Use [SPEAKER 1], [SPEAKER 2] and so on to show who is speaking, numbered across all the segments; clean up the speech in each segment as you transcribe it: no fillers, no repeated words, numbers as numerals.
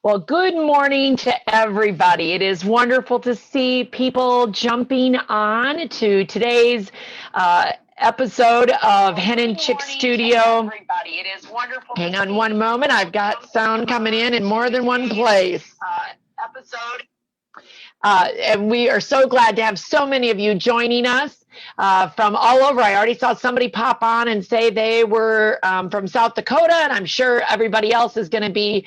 [SPEAKER 1] Well, good morning to everybody. It is wonderful to see people jumping on to today's episode of Hen and Chick Studio. It is wonderful. Hang on one moment. I've got sound coming in more than one place. And we are so glad to have so many of you joining us from all over. I already saw somebody pop on and say they were from South Dakota, and I'm sure everybody else is going to be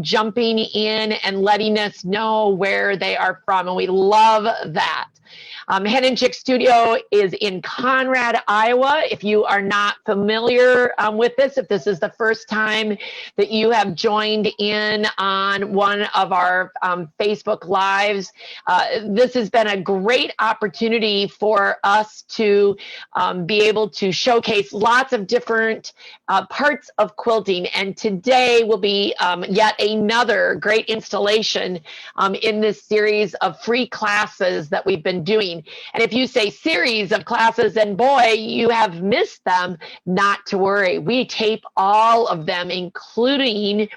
[SPEAKER 1] jumping in and letting us know where they are from, and we love that. Hen and Chick Studio is in Conrad, Iowa. If you are not familiar with this, if this is the first time that you have joined in on one of our Facebook Lives, this has been a great opportunity for us to be able to showcase lots of different parts of quilting. And today will be yet another great installation in this series of free classes that we've been doing. And if you say series of classes and boy, you have missed them, not to worry. We tape all of them, including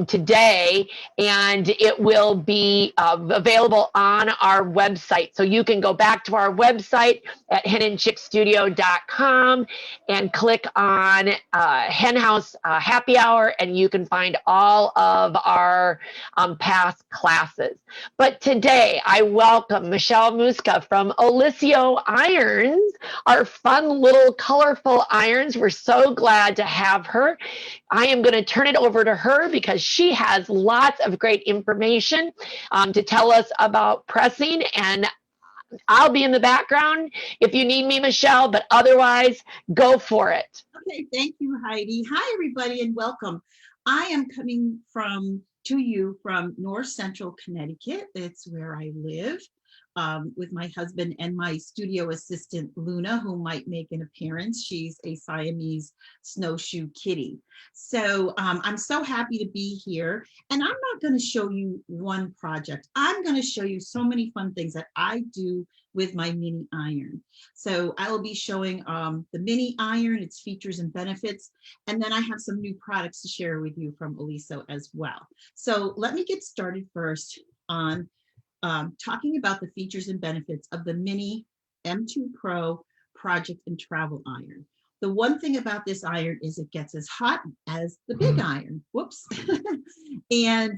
[SPEAKER 1] today, and it will be available on our website. So you can go back to our website at henandchickstudio.com and click on Hen House Happy Hour, and you can find all of our past classes. But today I welcome Michele Muska from Oliso Irons, our fun little colorful irons. We're so glad to have her. I am going to turn it over to her because she has lots of great information to tell us about pressing, and I'll be in the background if you need me, Michele, but otherwise, go for it.
[SPEAKER 2] Okay, thank you, Heidi. Hi, everybody, and welcome. I am coming to you from North Central Connecticut. It's where I live with my husband and my studio assistant, Luna, who might make an appearance. She's a Siamese snowshoe kitty. So I'm so happy to be here. And I'm not going to show you one project. I'm going to show you so many fun things that I do with my mini iron. So I will be showing the mini iron, its features and benefits, and then I have some new products to share with you from Oliso as well. So let me get started first on talking about the features and benefits of the mini M2 Pro project and travel iron. The one thing about this iron is it gets as hot as the big iron. Whoops. And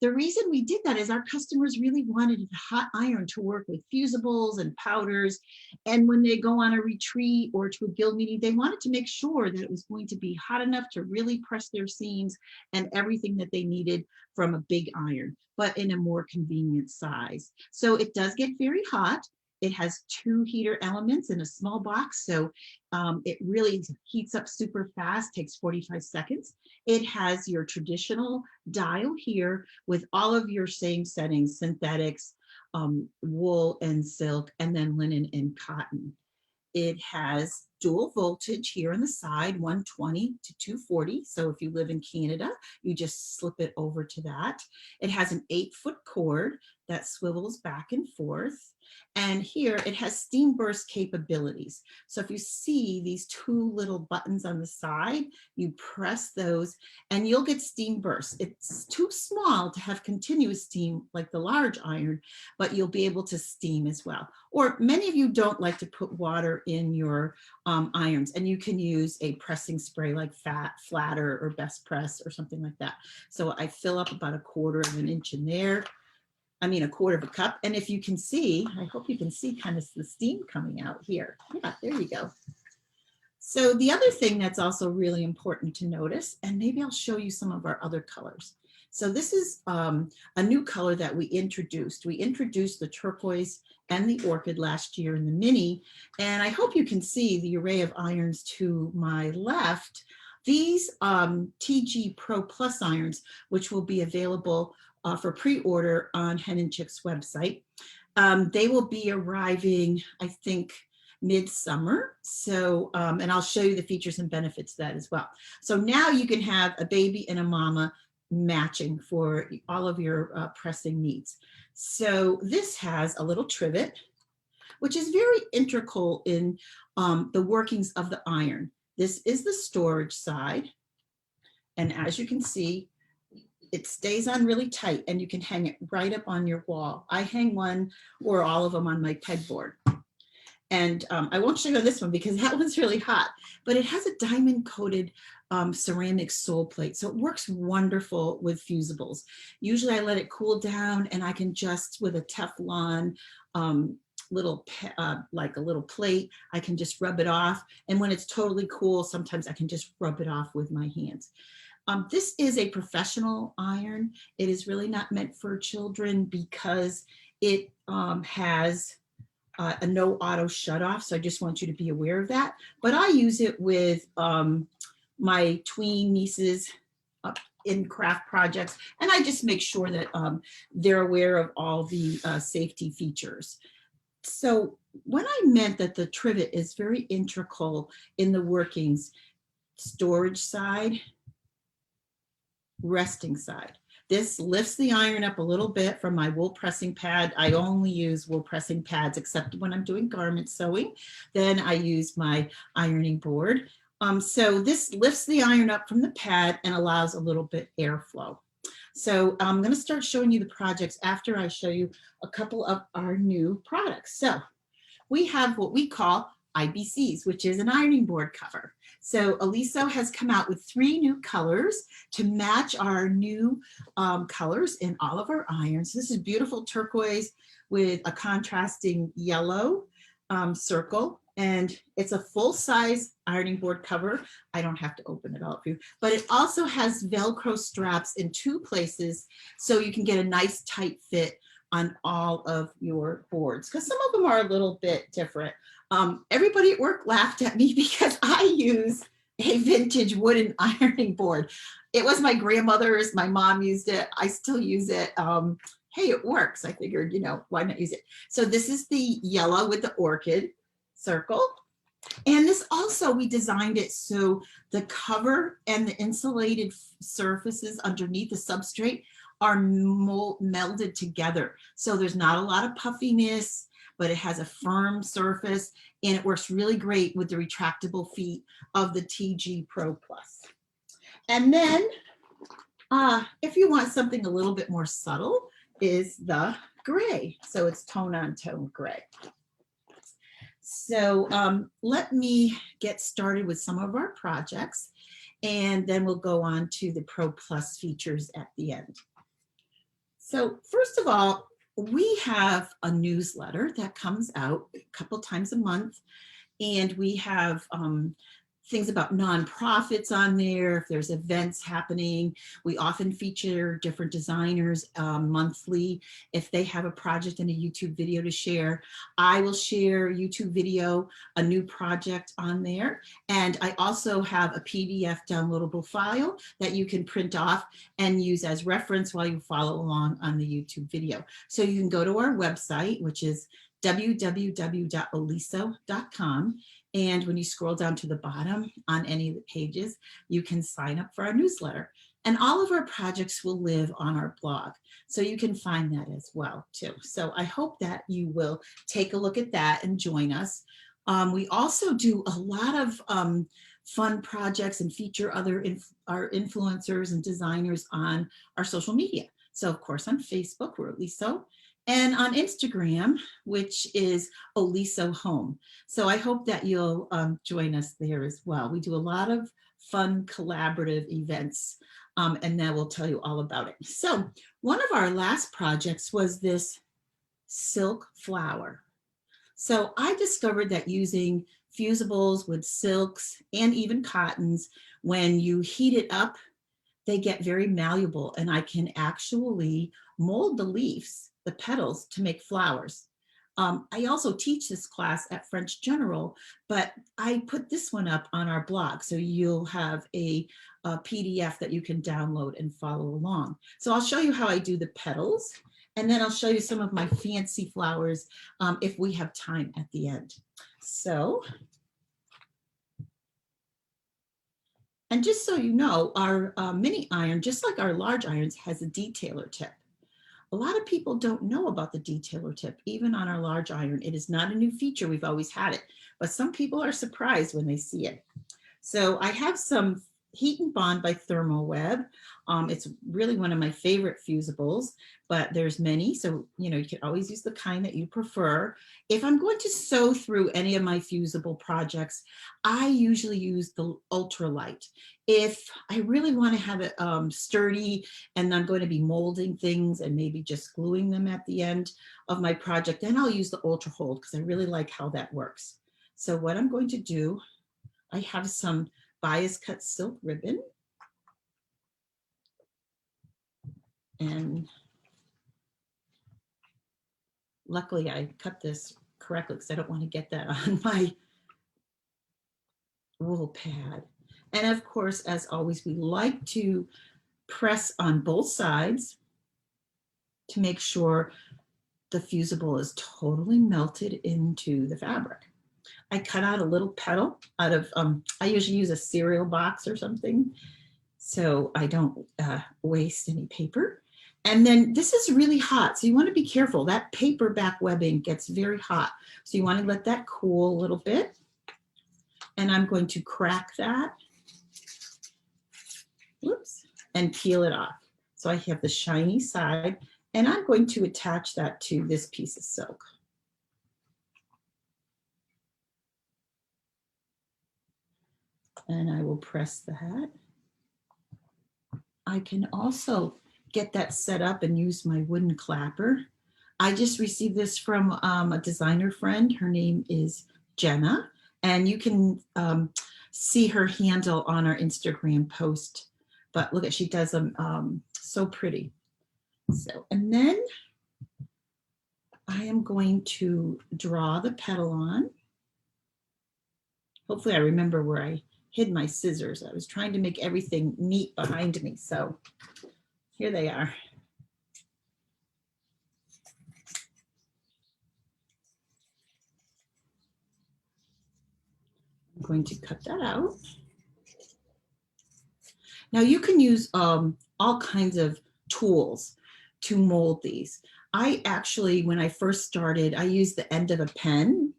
[SPEAKER 2] the reason we did that is our customers really wanted a hot iron to work with fusibles and powders. And when they go on a retreat or to a guild meeting, they wanted to make sure that it was going to be hot enough to really press their seams and everything that they needed from a big iron, but in a more convenient size. So it does get very hot. It has 2 heater elements in a small box, so it really heats up super fast, takes 45 seconds. It has your traditional dial here with all of your same settings, synthetics, wool and silk, and then linen and cotton. It has dual voltage here on the side, 120 to 240. So if you live in Canada, you just slip it over to that. It has an 8-foot cord that swivels back and forth. And here it has steam burst capabilities. So if you see these 2 little buttons on the side, you press those and you'll get steam bursts. It's too small to have continuous steam like the large iron, but you'll be able to steam as well. Or many of you don't like to put water in your irons, and you can use a pressing spray like Flatter or Best Press or something like that. So I fill up about 1/4 of an inch in there. I mean, 1/4 of a cup. And if you can see, I hope you can see kind of the steam coming out here. Yeah, there you go. So the other thing that's also really important to notice, and maybe I'll show you some of our other colors. So this is a new color that we introduced. We introduced the turquoise and the orchid last year in the mini. And I hope you can see the array of irons to my left. These TG Pro Plus irons, which will be available for pre-order on Hen and Chick's website. They will be arriving, I think, midsummer. So, and I'll show you the features and benefits of that as well. So now you can have a baby and a mama matching for all of your pressing needs. So this has a little trivet, which is very integral in the workings of the iron. This is the storage side. And as you can see, it stays on really tight and you can hang it right up on your wall. I hang one or all of them on my pegboard. And I won't show you this one because that one's really hot, but it has a diamond coated ceramic sole plate. So it works wonderful with fusibles. Usually I let it cool down and I can just, with a Teflon like a little plate, I can just rub it off. And when it's totally cool, sometimes I can just rub it off with my hands. This is a professional iron. It is really not meant for children because it has a no auto shut off. So I just want you to be aware of that. But I use it with my tween nieces in craft projects. And I just make sure that they're aware of all the safety features. So when I meant that the trivet is very integral in the workings, storage side, resting side. This lifts the iron up a little bit from my wool pressing pad. I only use wool pressing pads except when I'm doing garment sewing. Then I use my ironing board. So this lifts the iron up from the pad and allows a little bit airflow. So I'm going to start showing you the projects after I show you a couple of our new products. So we have what we call IBCs, which is an ironing board cover. So Oliso has come out with 3 new colors to match our new colors in all of our irons. This is beautiful turquoise with a contrasting yellow circle, and it's a full-size ironing board cover. I don't have to open it all for you, but it also has Velcro straps in 2 places so you can get a nice tight fit on all of your boards, because some of them are a little bit different. Everybody at work laughed at me because I use a vintage wooden ironing board. It was my grandmother's, my mom used it, I still use it. Hey, it works. I figured, you know, why not use it? So this is the yellow with the orchid circle. And this also, we designed it so the cover and the insulated surfaces underneath the substrate are melded together. So there's not a lot of puffiness, but it has a firm surface and it works really great with the retractable feet of the TG Pro Plus. And then if you want something a little bit more subtle is the gray. So it's tone on tone gray. So let me get started with some of our projects and then we'll go on to the Pro Plus features at the end. So first of all, we have a newsletter that comes out a couple times a month, and we have things about nonprofits on there. If there's events happening, we often feature different designers monthly. If they have a project and a YouTube video to share, I will share YouTube video, a new project on there. And I also have a PDF downloadable file that you can print off and use as reference while you follow along on the YouTube video. So you can go to our website, which is www.oliso.com. And when you scroll down to the bottom on any of the pages, you can sign up for our newsletter. And all of our projects will live on our blog. So you can find that as well too. So I hope that you will take a look at that and join us. We also do a lot of fun projects and feature our influencers and designers on our social media. So of course on Facebook, we're Oliso. And on Instagram, which is Oliso Home. So I hope that you'll join us there as well. We do a lot of fun collaborative events, and then we'll tell you all about it. So one of our last projects was this silk flower. So I discovered that using fusibles with silks and even cottons, when you heat it up, they get very malleable, and I can actually mold the leaves, the petals, to make flowers. I also teach this class at French General, but I put this one up on our blog, so you'll have a PDF that you can download and follow along. So I'll show you how I do the petals, and then I'll show you some of my fancy flowers if we have time at the end. So, and just so you know, our mini iron, just like our large irons, has a detailer tip. A lot of people don't know about the detailer tip, even on our large iron. It is not a new feature, we've always had it, but some people are surprised when they see it. So I have some Heat and Bond by Thermoweb. It's really one of my favorite fusibles, but there's many. So, you know, you can always use the kind that you prefer. If I'm going to sew through any of my fusible projects, I usually use the ultralight. If I really want to have it sturdy and I'm going to be molding things and maybe just gluing them at the end of my project, then I'll use the ultra hold because I really like how that works. So what I'm going to do, I have some bias cut silk ribbon. And luckily I cut this correctly because I don't want to get that on my wool pad. And of course, as always, we like to press on both sides to make sure the fusible is totally melted into the fabric. I cut out a little petal out of, I usually use a cereal box or something, so I don't waste any paper. And then this is really hot, so you want to be careful. That paper back webbing gets very hot, so you want to let that cool a little bit. And I'm going to crack that, whoops, and peel it off. So I have the shiny side, and I'm going to attach that to this piece of silk. And I will press that. I can also get that set up and use my wooden clapper. I just received this from a designer friend. Her name is Jenna, and you can see her handle on our Instagram post. But look at, she does them so pretty. So, and then I am going to draw the petal on. Hopefully I remember where I hid my scissors. I was trying to make everything neat behind me. So here they are. I'm going to cut that out. Now you can use all kinds of tools to mold these. I actually, when I first started, I used the end of a pen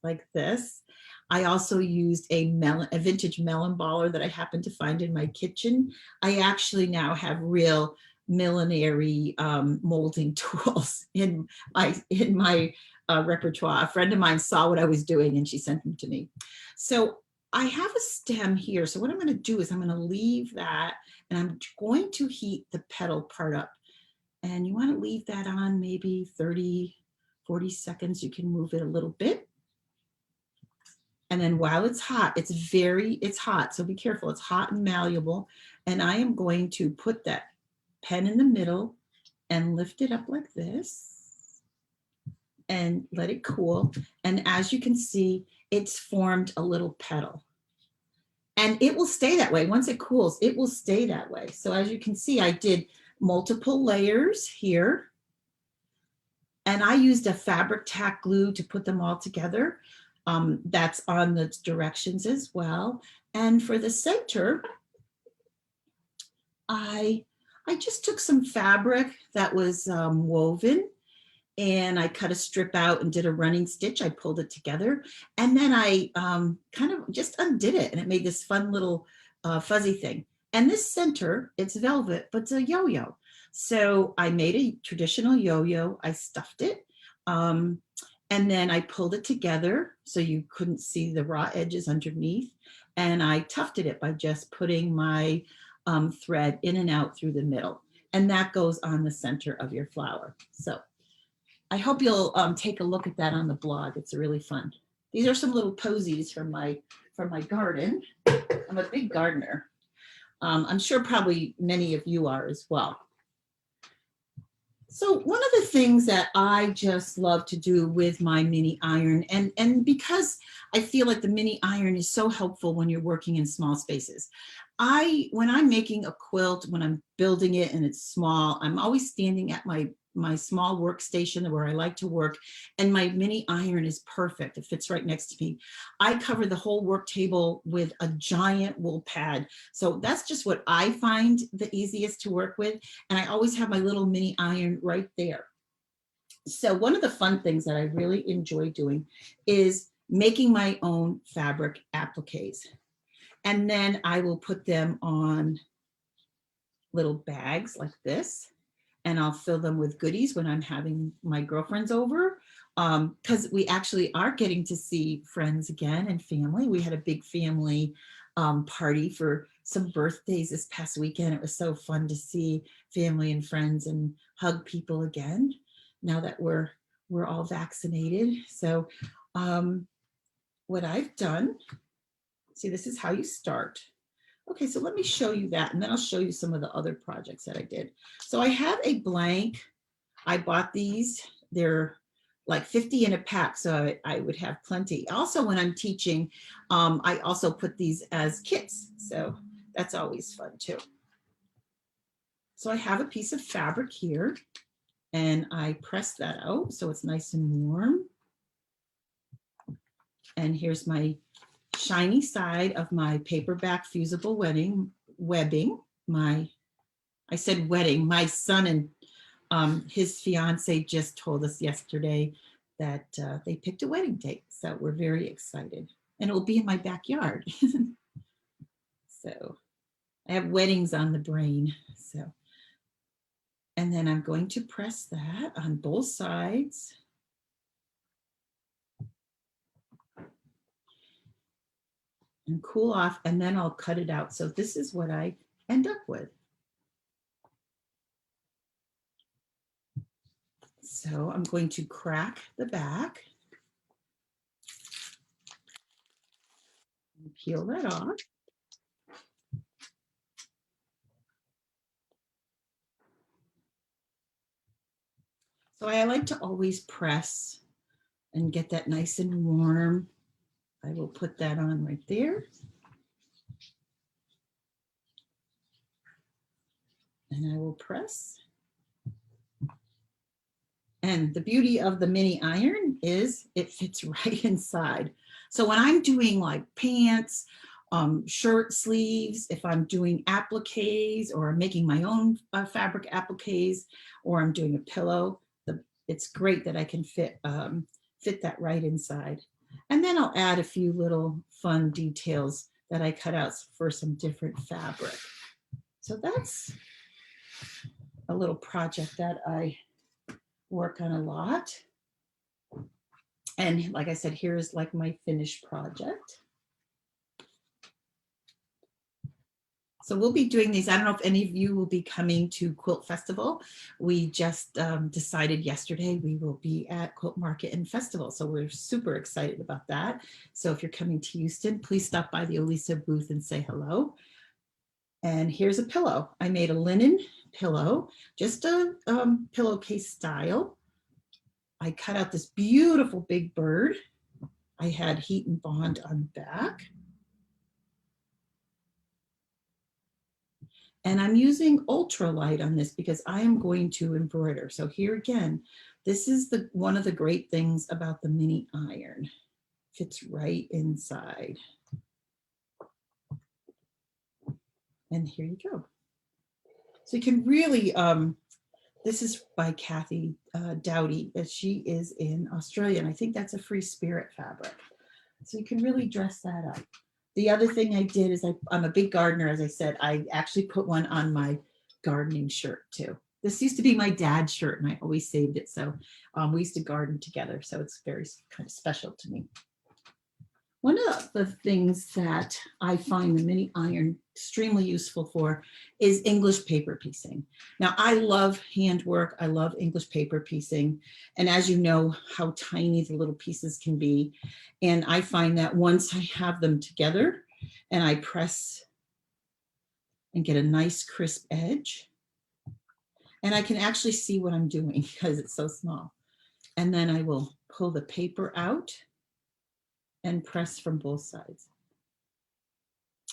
[SPEAKER 2] like this. I also used a vintage melon baller that I happened to find in my kitchen. I actually now have real millinery molding tools in my repertoire. A friend of mine saw what I was doing and she sent them to me. So I have a stem here. So what I'm going to do is I'm going to leave that and I'm going to heat the petal part up. And you want to leave that on maybe 30, 40 seconds. You can move it a little bit. And then while it's hot, it's hot. So be careful. It's hot and malleable. And I am going to put that pen in the middle and lift it up like this and let it cool. And as you can see, it's formed a little petal. And it will stay that way. Once it cools, it will stay that way. So as you can see, I did multiple layers here. And I used a fabric tack glue to put them all together. That's on the directions as well. And for the center, I just took some fabric that was woven and I cut a strip out and did a running stitch. I pulled it together and then I kind of just undid it and it made this fun little fuzzy thing. And this center, it's velvet, but it's a yo-yo. So I made a traditional yo-yo. I stuffed it. And then I pulled it together so you couldn't see the raw edges underneath. And I tufted it by just putting my thread in and out through the middle. And that goes on the center of your flower. So I hope you'll take a look at that on the blog. It's really fun. These are some little posies from my garden. I'm a big gardener. I'm sure probably many of you are as well. So one of the things that I just love to do with my mini iron, and because I feel like the mini iron is so helpful when you're working in small spaces. When I'm making a quilt, when I'm building it and it's small, I'm always standing at my small workstation where I like to work, and my mini iron is perfect. It fits right next to me. I cover the whole work table with a giant wool pad. So that's just what I find the easiest to work with. And I always have my little mini iron right there. So one of the fun things that I really enjoy doing is making my own fabric appliques. And then I will put them on little bags like this, and I'll fill them with goodies when I'm having my girlfriends over, because we actually are getting to see friends again and family. We had a big family party for some birthdays this past weekend. It was so fun to see family and friends and hug people again now that we're all vaccinated. So what I've done, see, this is how you start. Okay, so let me show you that, and then I'll show you some of the other projects that I did. So I have a blank. I bought these. They're like 50 in a pack, so I would have plenty. Also, when I'm teaching, I also put these as kits, so that's always fun too. So I have a piece of fabric here, and I press that out so it's nice and warm. And here's my shiny side of my paperback fusible webbing. I said wedding. My son and his fiance just told us yesterday that they picked a wedding date. So we're very excited. And it will be in my backyard. So I have weddings on the brain. So, and then I'm going to press that on both sides. And cool off, and then I'll cut it out. So this is what I end up with. So I'm going to crack the back and peel that off. So I like to always press and get that nice and warm. I will put that on right there. And I will press. And the beauty of the mini iron is it fits right inside. So when I'm doing like pants, shirt sleeves, if I'm doing appliques or I'm making my own fabric appliques, or I'm doing a pillow, it's great that I can fit that right inside. And then I'll add a few little fun details that I cut out for some different fabric. So that's a little project that I work on a lot. And like I said, here's like my finished project. So we'll be doing these. I don't know if any of you will be coming to Quilt Festival. We just decided yesterday we will be at Quilt Market and Festival. So we're super excited about that. So if you're coming to Houston, please stop by the Oliso booth and say hello. And here's a pillow. I made a linen pillow, just a pillowcase style. I cut out this beautiful big bird. I had heat and bond on the back. And I'm using ultralight on this because I am going to embroider. So here again, this is one of the great things about the mini iron. Fits right inside. And here you go. So you can really, this is by Kathy Dowdy, but she is in Australia, and I think that's a Free Spirit fabric. So you can really dress that up. The other thing I did is I'm a big gardener, as I said. I actually put one on my gardening shirt too. This used to be my dad's shirt, and I always saved it. So we used to garden together. So it's very kind of special to me. One of the things that I find the mini iron extremely useful for is English paper piecing. Now, I love handwork. I love English paper piecing. And as you know, how tiny the little pieces can be. And I find that once I have them together and I press and get a nice crisp edge, and I can actually see what I'm doing because it's so small. And then I will pull the paper out and press from both sides.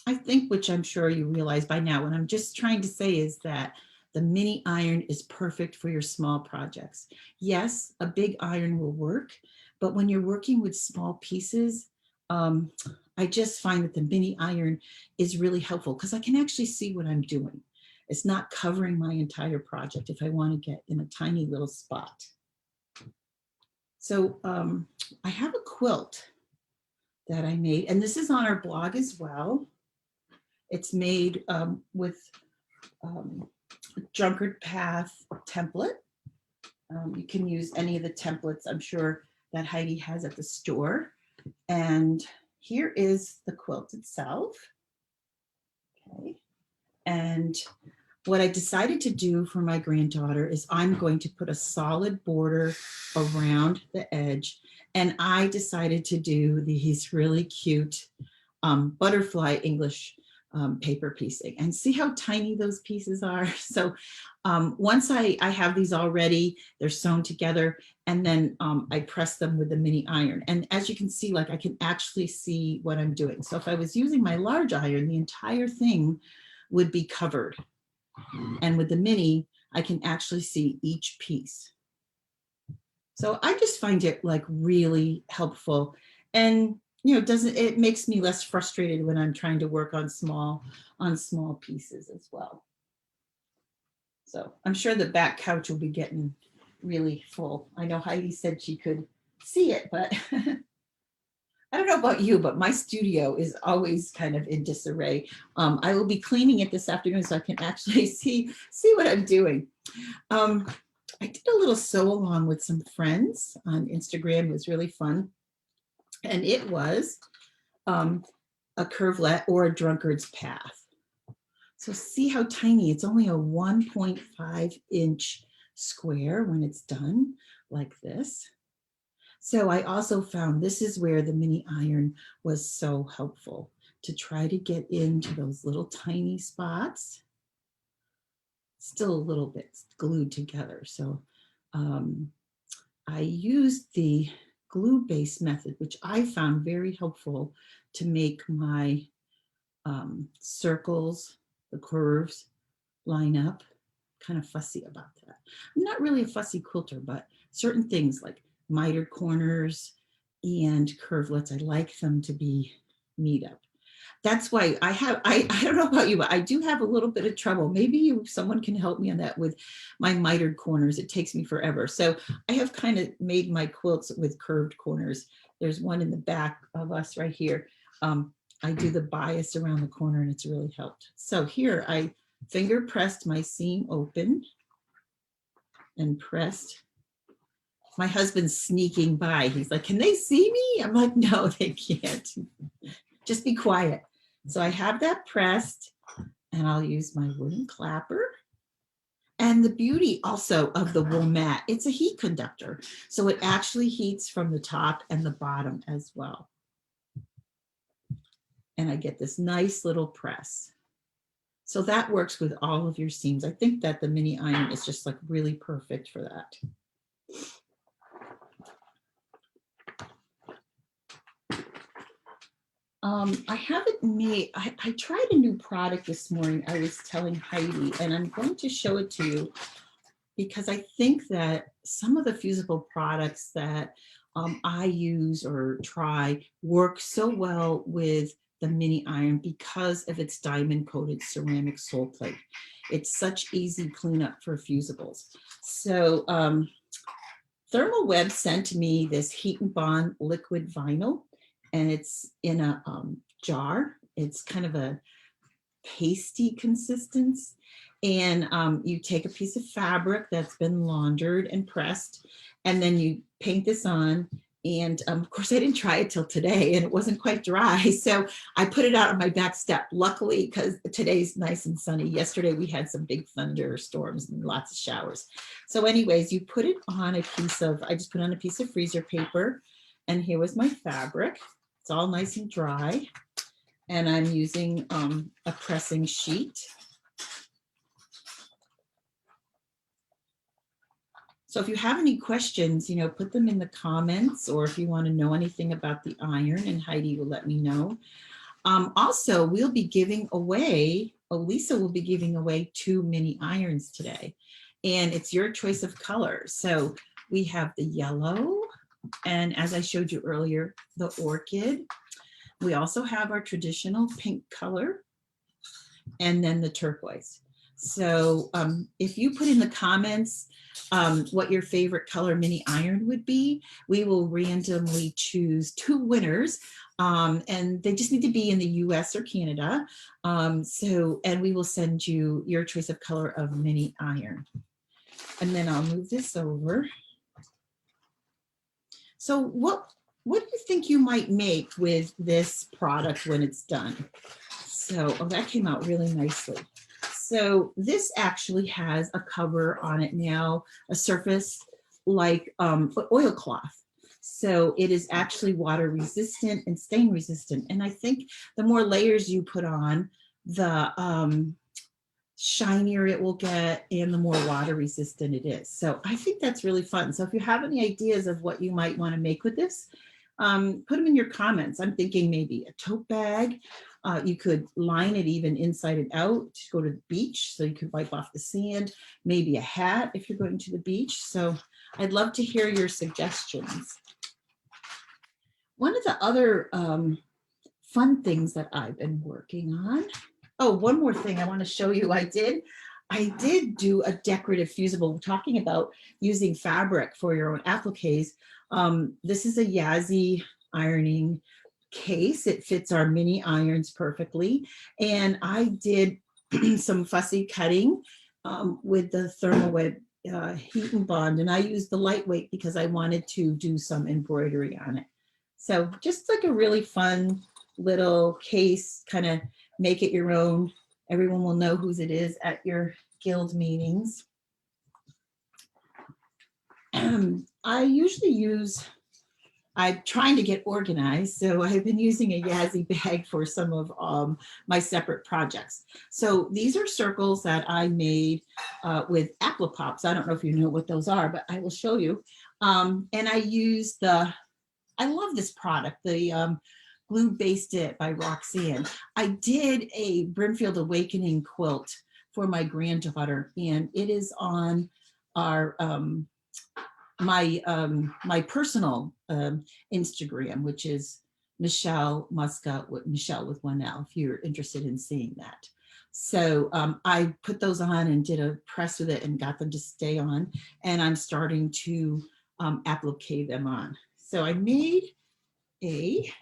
[SPEAKER 2] I think, which I'm sure you realize by now, what I'm just trying to say is that the mini iron is perfect for your small projects. Yes, a big iron will work, but when you're working with small pieces, I just find that the mini iron is really helpful because I can actually see what I'm doing. It's not covering my entire project if I want to get in a tiny little spot. So I have a quilt that I made, and this is on our blog as well. It's made with Drunkard Path template. You can use any of the templates I'm sure that Heidi has at the store. And here is the quilt itself. Okay. And what I decided to do for my granddaughter is I'm going to put a solid border around the edge. And I decided to do these really cute butterfly English paper piecing, and see how tiny those pieces are. So once I have these all ready, they're sewn together, and then I press them with the mini iron. And as you can see, like I can actually see what I'm doing. So if I was using my large iron, the entire thing would be covered. And with the mini, I can actually see each piece. So I just find it like really helpful. And you know, it makes me less frustrated when I'm trying to work on small pieces as well. So I'm sure the back couch will be getting really full. I know Heidi said she could see it, but I don't know about you, but my studio is always kind of in disarray. I will be cleaning it this afternoon so I can actually see what I'm doing. I did a little sew along with some friends on Instagram. It was really fun. And it was a curvelet or a drunkard's path. So see how tiny, it's only a 1.5 inch square when it's done like this. So I also found this is where the mini iron was so helpful, to try to get into those little tiny spots. Still a little bit glued together. So I used the glue-based method, which I found very helpful to make my circles, the curves line up. Kind of fussy about that. I'm not really a fussy quilter, but certain things like mitered corners and curvelets, I like them to be neat up. That's why I don't know about you, but I do have a little bit of trouble. Maybe someone can help me on that with my mitered corners. It takes me forever. So I have kind of made my quilts with curved corners. There's one in the back of us right here. I do the bias around the corner and it's really helped. So here I finger pressed my seam open and pressed. My husband's sneaking by. He's like, can they see me? I'm like, no, they can't. Just be quiet. So I have that pressed and I'll use my wooden clapper. And the beauty also of the wool mat, it's a heat conductor. So it actually heats from the top and the bottom as well. And I get this nice little press. So that works with all of your seams. I think that the mini iron is just like really perfect for that. I haven't made, I tried a new product this morning. I was telling Heidi, and I'm going to show it to you because I think that some of the fusible products that I use or try work so well with the mini iron because of its diamond coated ceramic sole plate. It's such easy cleanup for fusibles. So Thermal Web sent me this Heat and Bond liquid vinyl, and it's in a jar. It's kind of a pasty consistence. And you take a piece of fabric that's been laundered and pressed, and then you paint this on. And of course, I didn't try it till today, and it wasn't quite dry. So I put it out on my back step, luckily, because today's nice and sunny. Yesterday, we had some big thunderstorms and lots of showers. So anyways, you put it on a piece of, I just put on a piece of freezer paper. And here was my fabric. It's all nice and dry. And I'm using a pressing sheet. So if you have any questions, you know, put them in the comments, or if you want to know anything about the iron, and Heidi will let me know. Also, we'll be giving away, Oliso will be giving away 2 mini irons today, and it's your choice of color. So we have the yellow, and as I showed you earlier, the orchid. We also have our traditional pink color, and then the turquoise. So if you put in the comments what your favorite color mini iron would be, we will randomly choose 2 winners. And they just need to be in the US or Canada. And we will send you your choice of color of mini iron. And then I'll move this over. So what do you think you might make with this product when it's done? So, oh, that came out really nicely. So this actually has a cover on it now, a surface like oilcloth. So it is actually water resistant and stain resistant. And I think the more layers you put on, the shinier it will get and the more water resistant it is. So I think that's really fun. So if you have any ideas of what you might want to make with this, put them in your comments. I'm thinking maybe a tote bag. You could line it even inside and out to go to the beach, so you could wipe off the sand. Maybe a hat if you're going to the beach. So I'd love to hear your suggestions. One of the other fun things that I've been working on. Oh, one more thing I want to show you. I did do a decorative fusible, talking about using fabric for your own appliques. This is a Yazzie ironing case. It fits our mini irons perfectly. And I did some fussy cutting with the thermal web heat and bond. And I used the lightweight because I wanted to do some embroidery on it. So just like a really fun little case, kind of make it your own. Everyone will know whose it is at your guild meetings. I usually use, I'm trying to get organized, so I've been using a Yazzie bag for some of my separate projects. So these are circles that I made with apple pops. I don't know if you know what those are, but I will show you. And I use I love this product, the Glue Based It by Roxanne. I did a Brimfield Awakening quilt for my granddaughter, and it is on our my personal Instagram, which is Michele Muska, Michele with 1 L, if you're interested in seeing that. So I put those on and did a press with it and got them to stay on, and I'm starting to applique them on. So I made a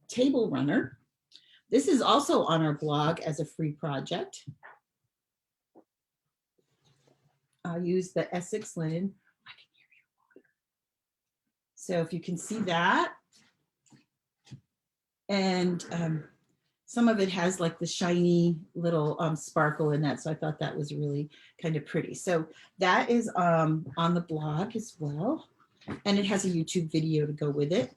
[SPEAKER 2] table runner. This is also on our blog as a free project. I use the Essex linen. So if you can see that, and some of it has like the shiny little sparkle in that. So I thought that was really kind of pretty. So that is on the blog as well. And it has a YouTube video to go with it.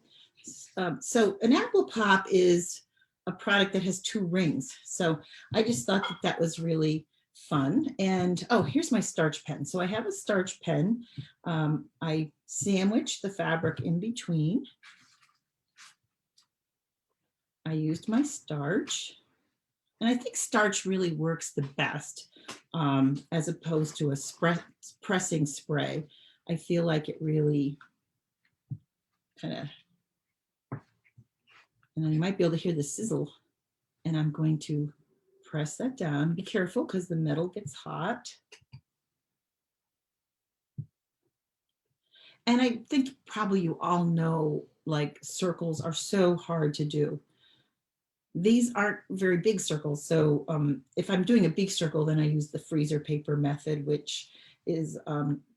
[SPEAKER 2] So an apple pop is a product that has 2 rings. So I just thought that that was really fun. And oh, here's my starch pen. So I have a starch pen. I sandwiched the fabric in between. I used my starch. And I think starch really works the best as opposed to a pressing spray. I feel like it really kind of, and you might be able to hear the sizzle. And I'm going to press that down. Be careful because the metal gets hot. And I think probably you all know, like, circles are so hard to do. These aren't very big circles. So if I'm doing a big circle, then I use the freezer paper method, which is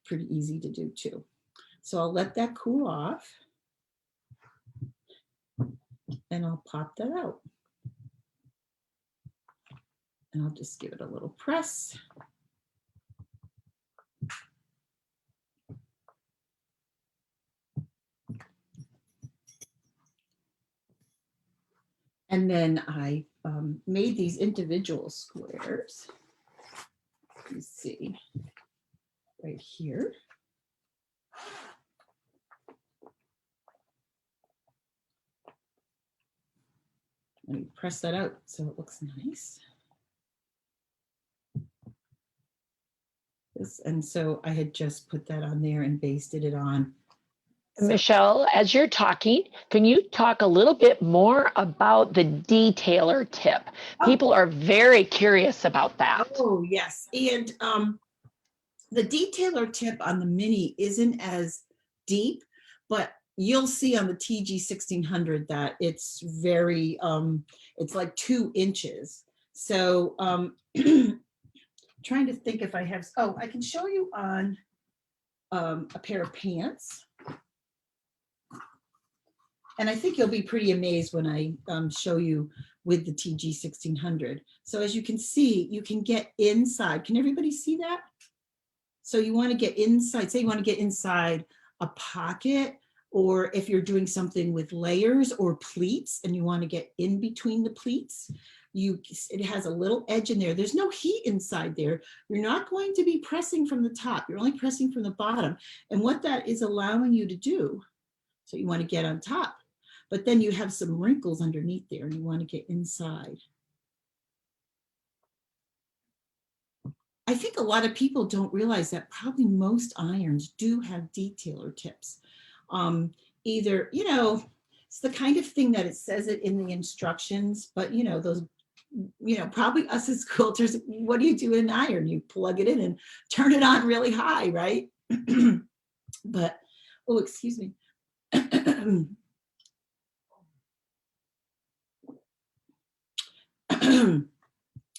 [SPEAKER 2] pretty easy to do too. So I'll let that cool off and I'll pop that out. And I'll just give it a little press. And then I made these individual squares. You see right here. Let me press that out so it looks nice. And so I had just put that on there and basted it on So,
[SPEAKER 1] Michele, as you're talking, can you talk a little bit more about the detailer tip?
[SPEAKER 2] oh,
[SPEAKER 1] People are very curious about that.
[SPEAKER 2] oh yes. And the detailer tip on the mini isn't as deep, but you'll see on the TG 1600 that it's very, it's like 2 inches. So trying to think if I have, oh, I can show you on a pair of pants. And I think you'll be pretty amazed when I show you with the TG 1600. So as you can see, you can get inside. Can everybody see that? So you want to get inside, say you want to get inside a pocket, or if you're doing something with layers or pleats and you want to get in between the pleats, it has a little edge in there. There's no heat inside there. You're not going to be pressing from the top. You're only pressing from the bottom. And what that is allowing you to do, so you want to get on top, but then you have some wrinkles underneath there and you want to get inside. I think a lot of people don't realize that probably most irons do have detailer tips. Either, it's the kind of thing that it says it in the instructions, but those, probably us as quilters, what do you do in an iron? You plug it in and turn it on really high, right? But, oh, excuse me.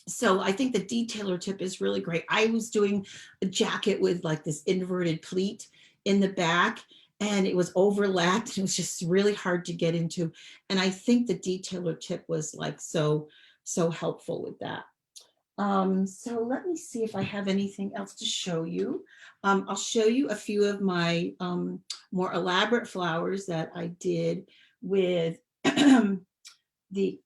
[SPEAKER 2] So I think the detailer tip is really great. I was doing a jacket with like this inverted pleat in the back, and it was overlapped and it was just really hard to get into. And I think the detailer tip was like so helpful with that. So let me see if I have anything else to show you. I'll show you a few of my more elaborate flowers that I did with the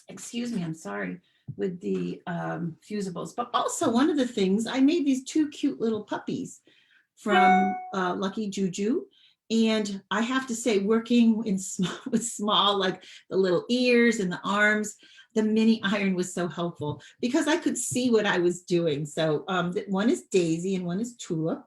[SPEAKER 2] excuse me, I'm sorry, with the fusibles. But also one of the things, I made these 2 cute little puppies from Lucky Juju. And I have to say, working in with small, like the little ears and the arms, the mini iron was so helpful because I could see what I was doing. So one is Daisy and one is Tulip.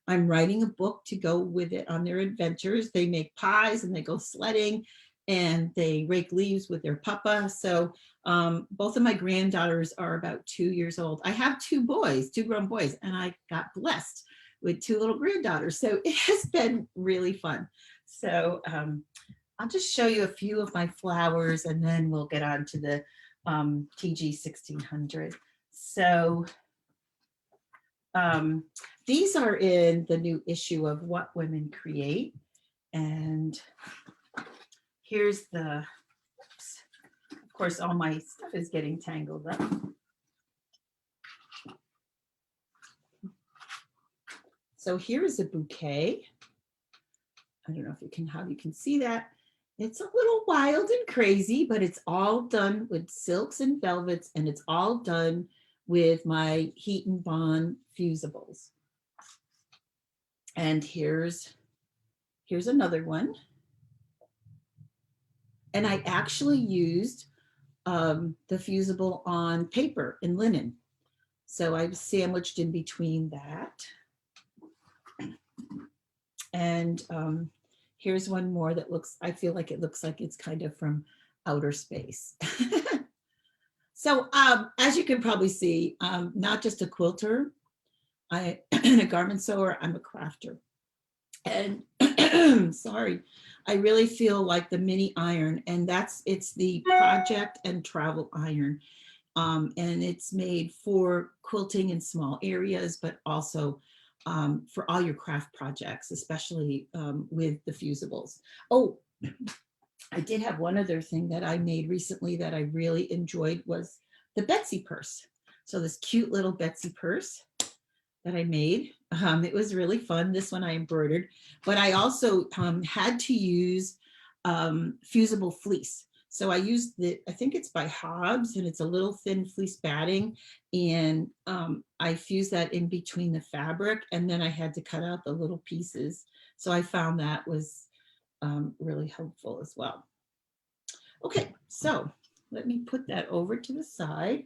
[SPEAKER 2] I'm writing a book to go with it on their adventures. They make pies and they go sledding and they rake leaves with their papa. So both of my granddaughters are about 2 years old. I have 2 boys, 2 grown boys, and I got blessed with 2 little granddaughters. So it has been really fun. So I'll just show you a few of my flowers and then we'll get on to the TG 1600. So these are in the new issue of What Women Create. And here's the, oops, of course, all my stuff is getting tangled up. So here is a bouquet. I don't know if you can, how you can see that. It's a little wild and crazy, but it's all done with silks and velvets, and it's all done with my heat and bond fusibles. And here's another one. And I actually used the fusible on paper and linen. So I've sandwiched in between that. And here's one more that looks, I feel like it looks like it's kind of from outer space. So as you can probably see, not just a quilter, and a garment sewer, I'm a crafter. And sorry, I really feel like the mini iron, and it's the project and travel iron. And it's made for quilting in small areas, but also for all your craft projects, especially with the fusibles. Oh, I did have one other thing that I made recently that I really enjoyed was the Betsy Purse. So this cute little Betsy Purse that I made. It was really fun. This one I embroidered, but I also had to use fusible fleece. So I used I think it's by Hobbs, and it's a little thin fleece batting, and I fused that in between the fabric, and then I had to cut out the little pieces. So I found that was really helpful as well. Okay, so let me put that over to the side.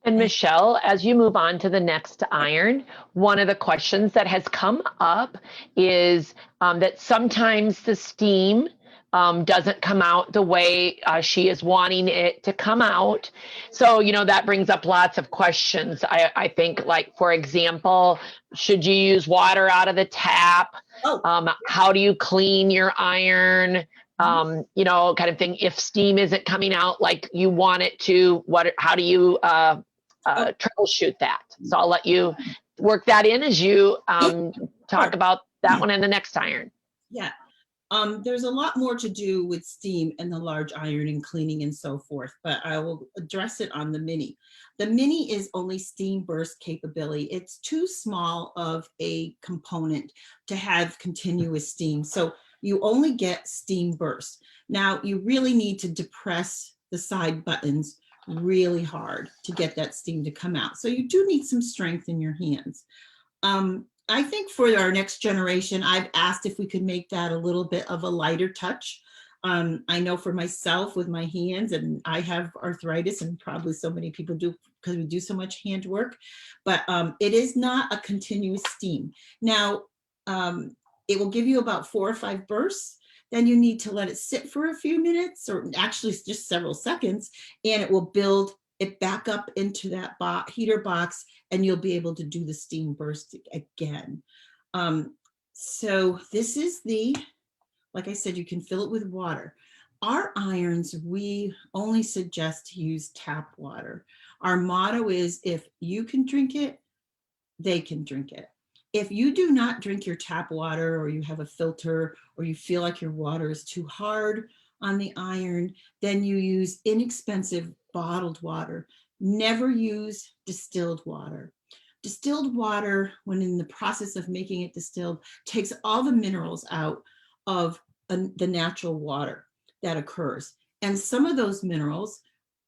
[SPEAKER 1] And Michele, as you move on to the next iron, one of the questions that has come up is that sometimes the steam doesn't come out the way she is wanting it to come out. So, you know, that brings up lots of questions. I think, like, for example, should you use water out of the tap?
[SPEAKER 2] Oh,
[SPEAKER 1] How do you clean your iron? You know, kind of thing. If steam isn't coming out like you want it to, how do you
[SPEAKER 2] oh,
[SPEAKER 1] troubleshoot that? So I'll let you work that in as you talk
[SPEAKER 2] sure.
[SPEAKER 1] about that one in the next iron.
[SPEAKER 2] Yeah. There's a lot more to do with steam and the large iron and cleaning and so forth, but I will address it on the mini. The mini is only steam burst capability. It's too small of a component to have continuous steam. So you only get steam burst. Now you really need to depress the side buttons really hard to get that steam to come out. So you do need some strength in your hands. I think for our next generation, I've asked if we could make that a little bit of a lighter touch. I know for myself with my hands, and I have arthritis, and probably so many people do because we do so much hand work, but it is not a continuous steam. Now, it will give you about 4 or 5 bursts. Then you need to let it sit for a few minutes, or actually just several seconds, and it will build it back up into that heater box, and you'll be able to do the steam burst again. So this is like I said, you can fill it with water. Our irons, we only suggest to use tap water. Our motto is, if you can drink it, they can drink it. If you do not drink your tap water, or you have a filter, or you feel like your water is too hard on the iron, then you use inexpensive bottled water. Never use distilled water. Distilled water, when in the process of making it distilled, takes all the minerals out of the natural water that occurs. And some of those minerals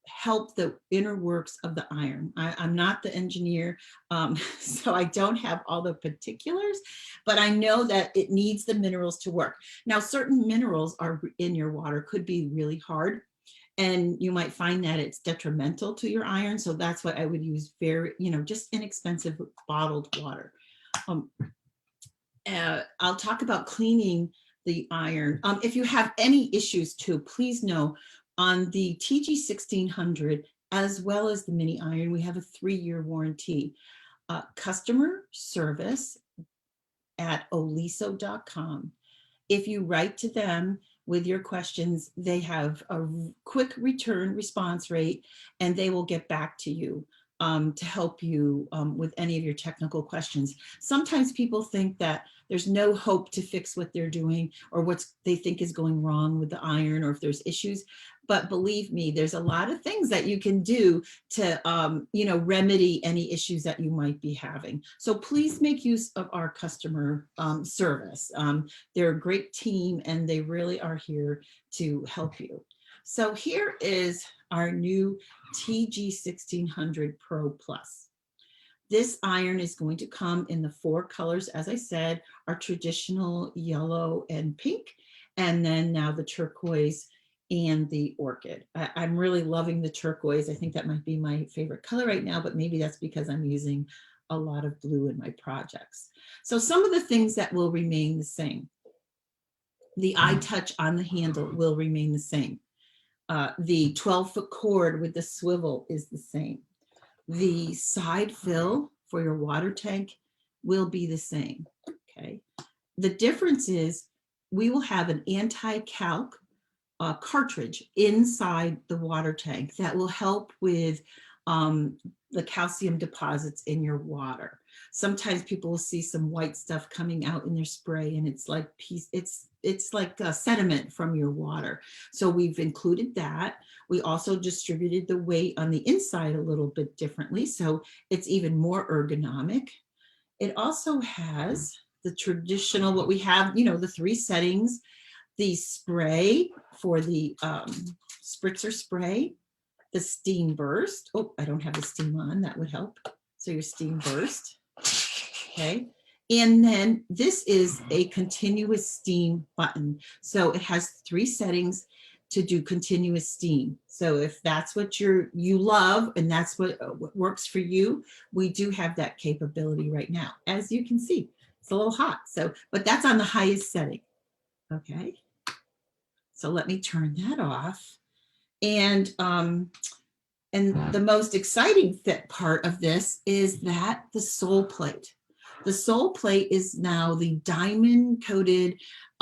[SPEAKER 2] help the inner works of the iron. I'm not the engineer, so I don't have all the particulars, but I know that it needs the minerals to work. Now, certain minerals are in your water could be really hard, and you might find that it's detrimental to your iron. So that's why I would use just inexpensive bottled water. I'll talk about cleaning the iron. If you have any issues too, please know on the TG 1600, as well as the mini iron, we have a 3-year warranty. Customer service at oliso.com. If you write to them with your questions, they have a quick return response rate, and they will get back to you to help you with any of your technical questions. Sometimes people think that there's no hope to fix what they're doing, or what they think is going wrong with the iron, or if there's issues. But believe me, there's a lot of things that you can do to remedy any issues that you might be having. So please make use of our customer service. They're a great team, and they really are here to help you. So here is our new TG 1600 Pro Plus. This iron is going to come in the 4 colors, as I said, our traditional yellow and pink, and then now the turquoise and the orchid. I'm really loving the turquoise. I think that might be my favorite color right now, but maybe that's because I'm using a lot of blue in my projects. So some of the things that will remain the same. The eye touch on the handle will remain the same. The 12-foot cord with the swivel is the same. The side fill for your water tank will be the same, okay? The difference is we will have an anti-calc cartridge inside the water tank that will help with the calcium deposits in your water. Sometimes people will see some white stuff coming out in their spray, and it's like it's like sediment from your water. So we've included that. We also distributed the weight on the inside a little bit differently, so it's even more ergonomic. It also has the traditional, what we have, the 3 settings, the spray for the spritzer spray, the steam burst. Oh, I don't have the steam on, that would help. So your steam burst, okay. And then this is a continuous steam button. So it has 3 settings to do continuous steam. So if that's what you love and that's what works for you, we do have that capability right now. As you can see, it's a little hot. So, but that's on the highest setting. Okay. So let me turn that off. And the most exciting part of this is that the sole plate. The sole plate is now the diamond coated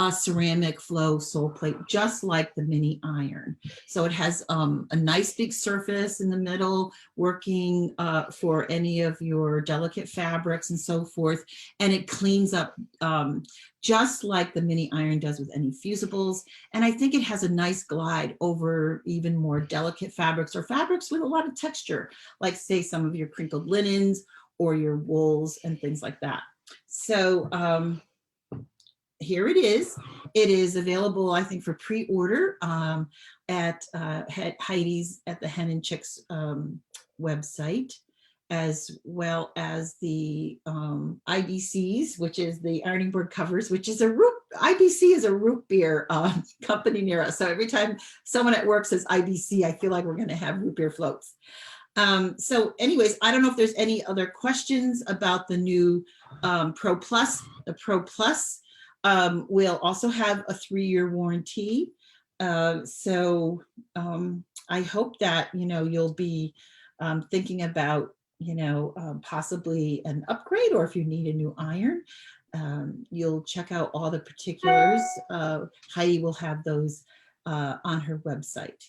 [SPEAKER 2] ceramic flow sole plate, just like the mini iron. So it has a nice big surface in the middle, working for any of your delicate fabrics and so forth. And it cleans up just like the mini iron does with any fusibles. And I think it has a nice glide over even more delicate fabrics or fabrics with a lot of texture, like say some of your crinkled linens or your wools and things like that. So here it is. It is available, I think, for pre-order at Heidi's at the Hen and Chicks website, as well as the IBC's, which is the Ironing Board Covers, which is IBC is a root beer company near us. So every time someone at work says IBC, I feel like we're going to have root beer floats. So anyways, I don't know if there's any other questions about the new Pro Plus. The Pro Plus will also have a 3-year warranty. So I hope that, you'll be thinking about, possibly an upgrade, or if you need a new iron, you'll check out all the particulars. Heidi will have those on her website.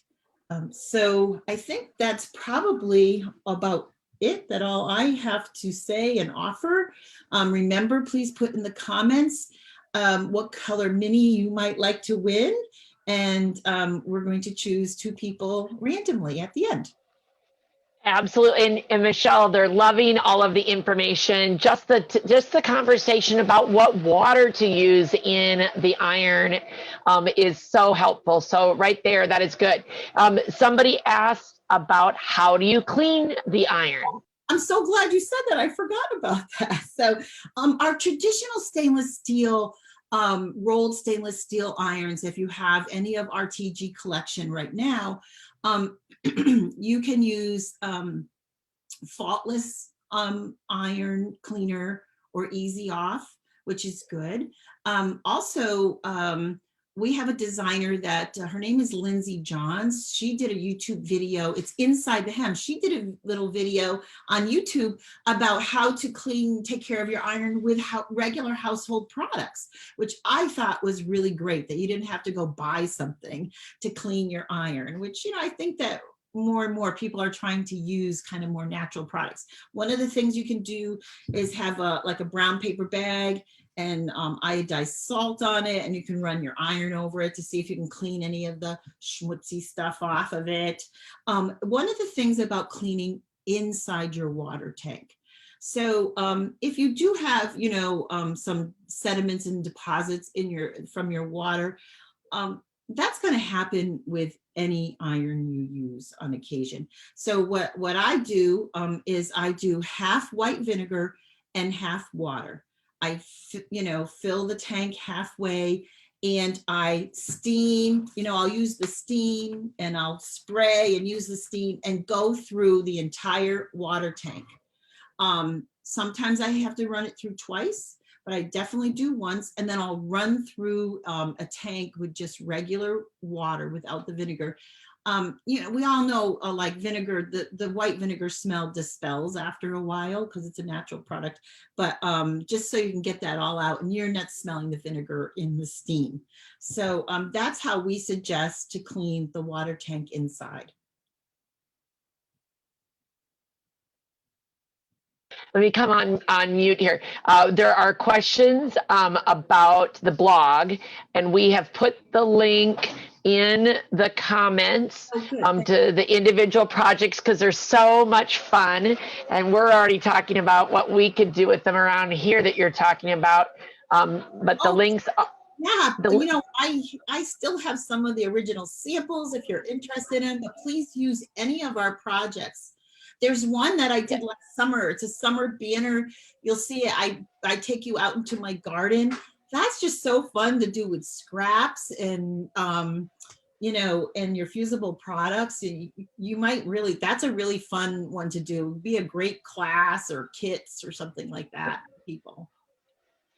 [SPEAKER 2] So I think that's probably about it, that all I have to say and offer. Remember, please put in the comments what color mini you might like to win. And we're going to choose 2 people randomly at the end.
[SPEAKER 1] Absolutely. And Michele, they're loving all of the information, just the conversation about what water to use in the iron is so helpful. So right there, that is good. Somebody asked about how do you clean the iron?
[SPEAKER 2] I'm so glad you said that. I forgot about that. So our traditional stainless steel, rolled stainless steel irons, if you have any of our TG collection right now, you can use faultless iron cleaner or easy off, which is good. Also, we have a designer that her name is Lindsay Johns. She did a YouTube video. It's Inside the Hem. She did a little video on YouTube about how to take care of your iron with regular household products, which I thought was really great, that you didn't have to go buy something to clean your iron, which, I think that more and more people are trying to use kind of more natural products. One of the things you can do is have like a brown paper bag and iodized salt on it, and you can run your iron over it to see if you can clean any of the schmutzy stuff off of it. One of the things about cleaning inside your water tank. So if you do have, some sediments and deposits from your water, that's going to happen with any iron you use on occasion. So what I do is I do half white vinegar and half water. I fill the tank halfway and I steam, I'll use the steam and I'll spray and use the steam and go through the entire water tank. Sometimes I have to run it through twice, but I definitely do once, and then I'll run through a tank with just regular water without the vinegar. We all know like vinegar, the white vinegar smell dispels after a while because it's a natural product, but just so you can get that all out and you're not smelling the vinegar in the steam. So that's how we suggest to clean the water tank inside.
[SPEAKER 1] Let me come on mute here. There are questions about the blog, and we have put the link in the comments to the individual projects because they're so much fun, and we're already talking about what we could do with them around here that you're talking about. But the links.
[SPEAKER 2] Yeah, I still have some of the original samples if you're interested in, but please use any of our projects. There's one that I did last summer. It's a summer banner. You'll see it. I take you out into my garden. That's just so fun to do with scraps and you know, and your fusible products, you might really, that's a really fun one to do. Be a great class or kits or something like that, people.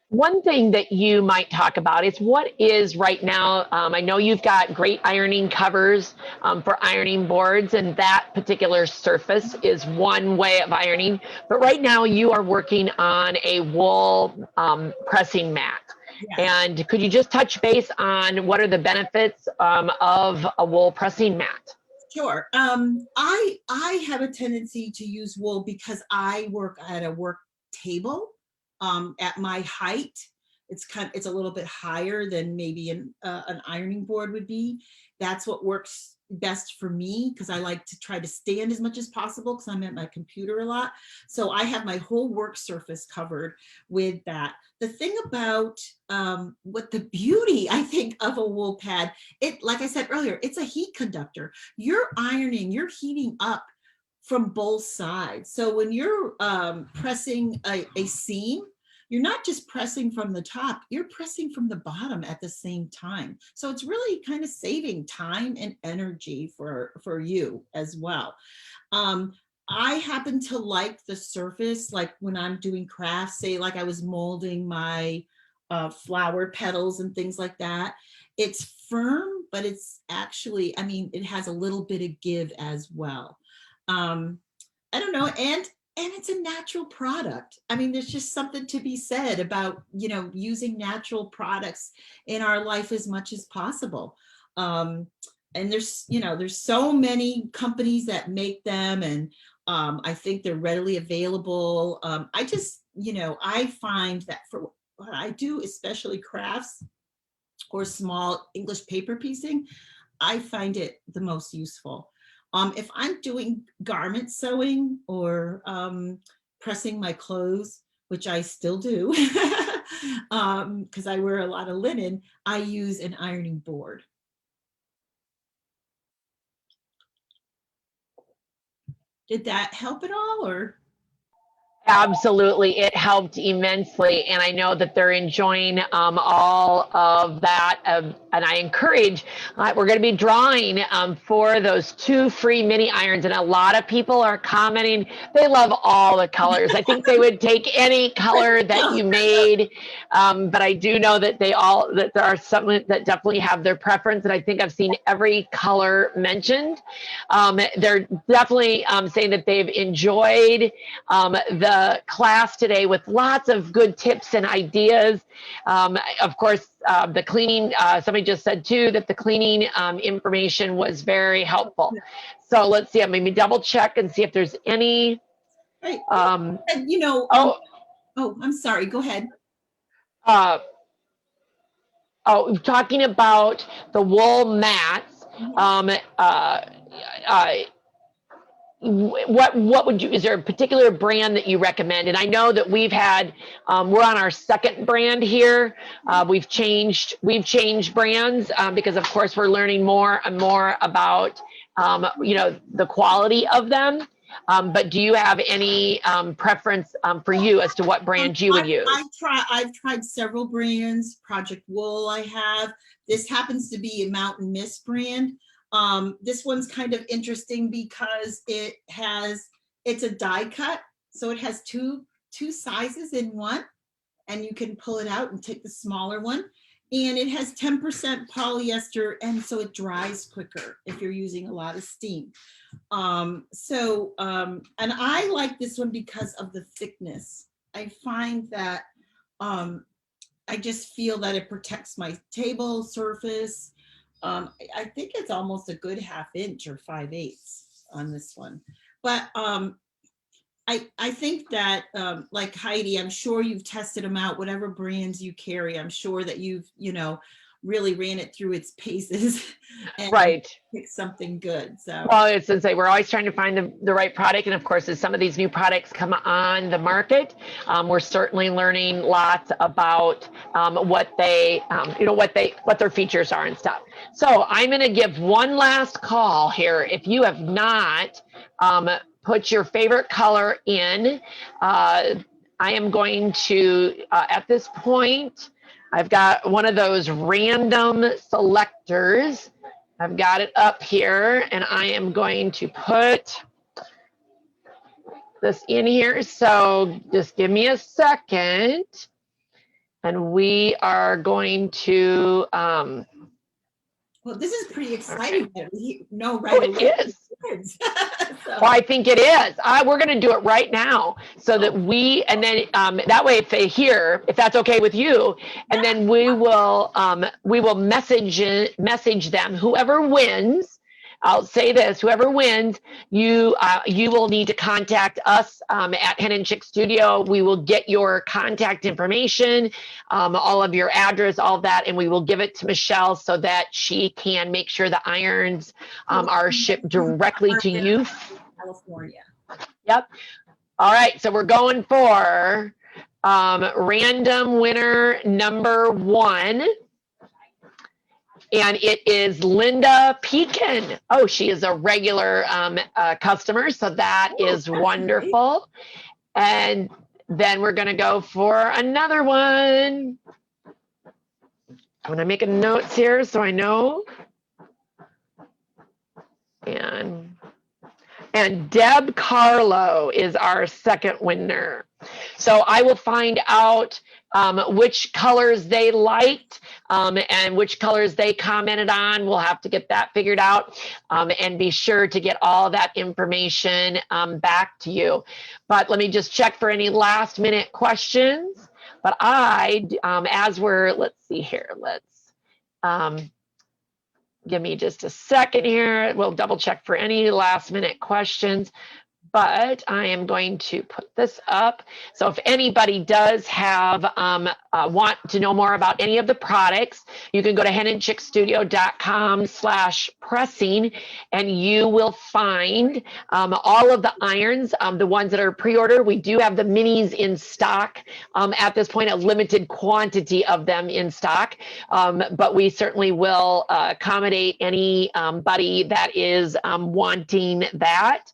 [SPEAKER 1] One thing that you might talk about is what is right now, I know you've got great ironing covers for ironing boards, and that particular surface is one way of ironing. But right now you are working on a wool pressing mat.
[SPEAKER 2] Yes.
[SPEAKER 1] And could you just touch base on what are the benefits of a wool pressing mat?
[SPEAKER 2] Sure. I have a tendency to use wool because I work at a work table. At my height, it's a little bit higher than maybe an ironing board would be. That's what works best for me because I like to try to stand as much as possible because I'm at my computer a lot. So I have my whole work surface covered with that. The thing about what the beauty, I think, of a wool pad, like I said earlier, it's a heat conductor. You're ironing, you're heating up from both sides. So when you're pressing a seam, you're not just pressing from the top, you're pressing from the bottom at the same time. So it's really kind of saving time and energy for you as well. I happen to like the surface, like when I'm doing crafts, say like I was molding my flower petals and things like that. It's firm, but it's actually, I mean, it has a little bit of give as well. I don't know, and it's a natural product. I mean, there's just something to be said about, you know, using natural products in our life as much as possible. And there's, you know, there's so many companies that make them, and I think they're readily available. I just, you know, I find that for what I do, especially crafts or small English paper piecing, I find it the most useful. If I'm doing garment sewing or pressing my clothes, which I still do, because I wear a lot of linen, I use an ironing board. Did that help at all, or?
[SPEAKER 1] Absolutely, it helped immensely, and I know that they're enjoying all of that. And I encourage, we're going to be drawing for those 2 free mini irons, and a lot of people are commenting they love all the colors. I think they would take any color that you made, but I do know that that there are some that definitely have their preference, and I think I've seen every color mentioned. They're definitely saying that they've enjoyed the class today with lots of good tips and ideas. Of course, the cleaning, somebody just said too that the cleaning information was very helpful. So let's see, I'm going to double check and see if there's any.
[SPEAKER 2] Right. And, you know, I'm sorry, go ahead.
[SPEAKER 1] Talking about the wool mats. What would you, is there a particular brand that you recommend? And I know that we've had, we're on our second brand here. We've changed brands because of course we're learning more and more about, you know, the quality of them. But do you have any preference for you as to what brand you would use?
[SPEAKER 2] I've tried several brands. Project Wool I have. This happens to be a Mountain Mist brand. This one's kind of interesting because it's a die cut. So it has two sizes in one, and you can pull it out and take the smaller one. And it has 10% polyester, and so it dries quicker if you're using a lot of steam. And I like this one because of the thickness. I find that I just feel that it protects my table surface. I think it's almost a good 1/2 inch or 5/8 on this one. But I think that like Heidi, I'm sure you've tested them out, whatever brands you carry. I'm sure that you've, you know, really ran it through its paces and
[SPEAKER 1] Right.
[SPEAKER 2] picked something good. So
[SPEAKER 1] Well, it's to say we're always trying to find the right product, and of course, as some of these new products come on the market, we're certainly learning lots about what they, you know, what their features are and stuff. So I'm going to give one last call here. If you have not put your favorite color in, I am going to at this point. I've got one of those random selectors. I've got it up here, and I am going to put this in here. So just give me a second, and we are going to,
[SPEAKER 2] Well, this is pretty exciting that we know
[SPEAKER 1] oh,
[SPEAKER 2] right
[SPEAKER 1] it
[SPEAKER 2] away.
[SPEAKER 1] is.
[SPEAKER 2] So,
[SPEAKER 1] Well, I think it is. We're going to do it right now so that and then that way if they hear, if that's okay with you, and then we will message them, whoever wins. I'll say this: whoever wins, you will need to contact us at Hen and Chick Studio. We will get your contact information, all of your address, all of that, and we will give it to Michele so that she can make sure the irons are shipped directly to you.
[SPEAKER 2] California.
[SPEAKER 1] Yep. All right. So we're going for random winner number 1. And it is Linda Pekin. Oh, she is a regular customer. So that is wonderful. And then we're going to go for another one. I'm going to make a notes here so I know. And Deb Carlo is our second winner. So I will find out which colors they liked and which colors they commented on. We'll have to get that figured out and be sure to get all that information back to you. But let me just check for any last minute questions. But let's see here, give me just a second here. We'll double check for any last minute questions, but I am going to put this up. So if anybody does have, want to know more about any of the products, you can go to henandchickstudio.com/pressing, and you will find all of the irons, the ones that are pre-ordered. We do have the minis in stock at this point, a limited quantity of them in stock, but we certainly will accommodate anybody that is wanting that.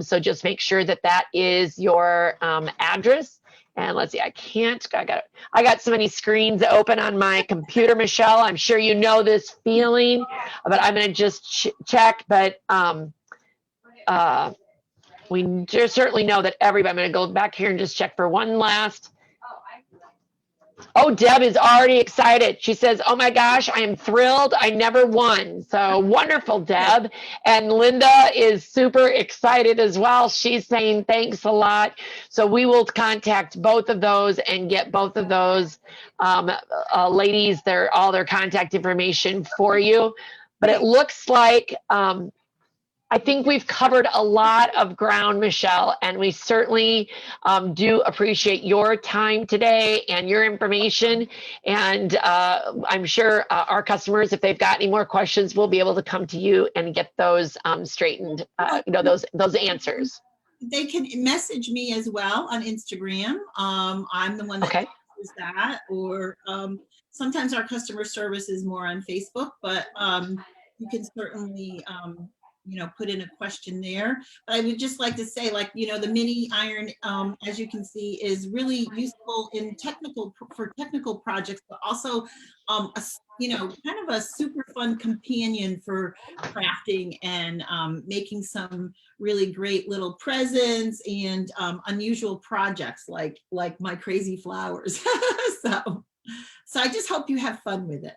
[SPEAKER 1] So just make sure that that is your address. And let's see, I got so many screens open on my computer, Michele. I'm sure you know this feeling, but I'm going to just check. But we just certainly know that everybody, I'm going to go back here and just check for one last. Oh, Deb is already excited. She says, oh my gosh, I am thrilled. I never won. So wonderful, Deb. And Linda is super excited as well. She's saying thanks a lot. So we will contact both of those and get both of those ladies, all their contact information for you. But it looks like I think we've covered a lot of ground, Michele, and we certainly do appreciate your time today and your information. And I'm sure our customers, if they've got any more questions, will be able to come to you and get those straightened, those answers.
[SPEAKER 2] They can message me as well on Instagram. I'm the one that does that, or sometimes our customer service is more on Facebook, but you can certainly put in a question there. But I would just like to say, the mini iron, as you can see, is really useful for technical projects, but also, kind of a super fun companion for crafting and making some really great little presents and unusual projects like my crazy flowers. So I just hope you have fun with it,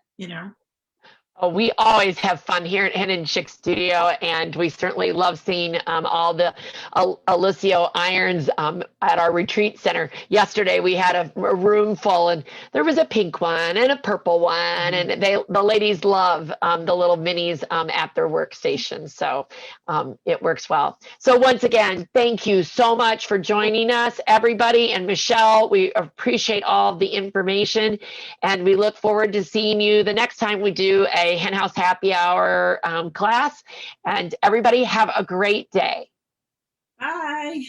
[SPEAKER 1] Oh, we always have fun here at Hen and Chick Studio, and we certainly love seeing all the Oliso irons at our retreat center. Yesterday, we had a room full, and there was a pink one and a purple one, and the ladies love the little minis at their workstation, so it works well. So once again, thank you so much for joining us, everybody, and Michele, we appreciate all the information, and we look forward to seeing you the next time we do a Hen House Happy Hour class. And everybody have a great day.
[SPEAKER 2] Bye.